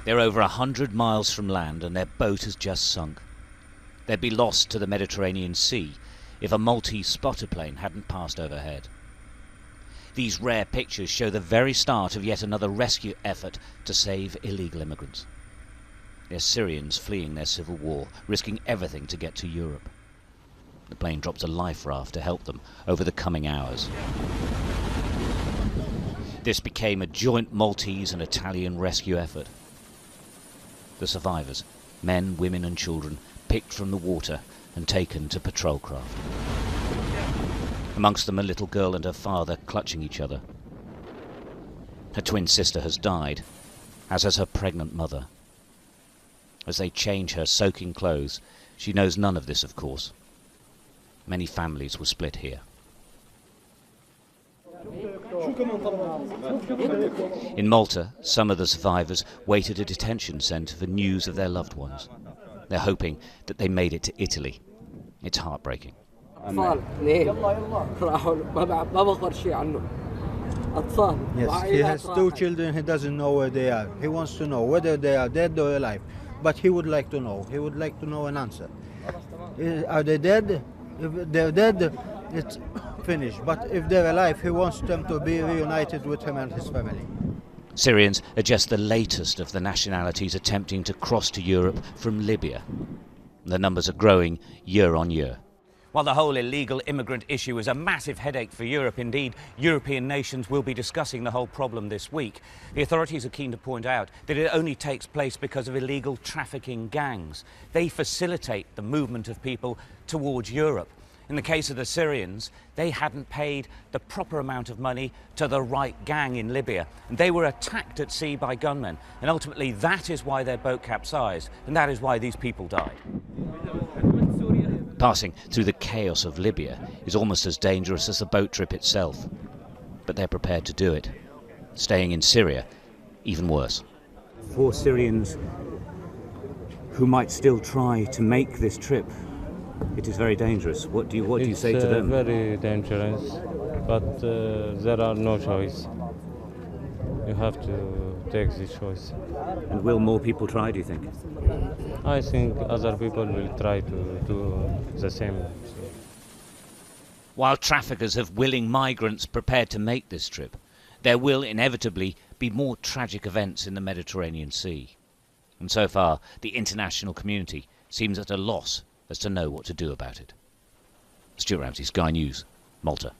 They're over 100 miles from land and their boat has just sunk. They'd be lost to the Mediterranean Sea if a Maltese spotter plane hadn't passed overhead. These rare pictures show the very start of yet another rescue effort to save illegal immigrants. They're Syrians fleeing their civil war, risking everything to get to Europe. The plane drops a life raft to help them over the coming hours. This became a joint Maltese and Italian rescue effort. The survivors, men, women and children, picked from the water and taken to patrol craft. Amongst them a little girl and her father clutching each other. Her twin sister has died, as has her pregnant mother. As they change her soaking clothes, she knows none of this, of course. Many families were split here. In Malta, some of the survivors wait at a detention centre for news of their loved ones. They're hoping that they made it to Italy. It's heartbreaking. Yes, he has two children, he doesn't know where they are. He wants to know whether they are dead or alive. But he would like to know. He would like to know an answer. Are they dead? If they're dead, it's finished. But if they're alive, he wants them to be reunited with him and his family. Syrians are just the latest of the nationalities attempting to cross to Europe from Libya. The numbers are growing year on year. While the whole illegal immigrant issue is a massive headache for Europe, indeed, European nations will be discussing the whole problem this week. The authorities are keen to point out that it only takes place because of illegal trafficking gangs. They facilitate the movement of people towards Europe. In the case of the Syrians, they hadn't paid the proper amount of money to the right gang in Libya, and they were attacked at sea by gunmen. And ultimately, that is why their boat capsized, and that is why these people died. Passing through the chaos of Libya is almost as dangerous as the boat trip itself. But they're prepared to do it. Staying in Syria, even worse. For Syrians who might still try to make this trip, it is very dangerous. What do you say to them? It's very dangerous, but there are no choice. You have to take this choice. And will more people try, do you think? I think other people will try to do the same. While traffickers have willing migrants prepared to make this trip, there will inevitably be more tragic events in the Mediterranean Sea. And so far, the international community seems at a loss as to know what to do about it. Stuart Ramsey, Sky News, Malta.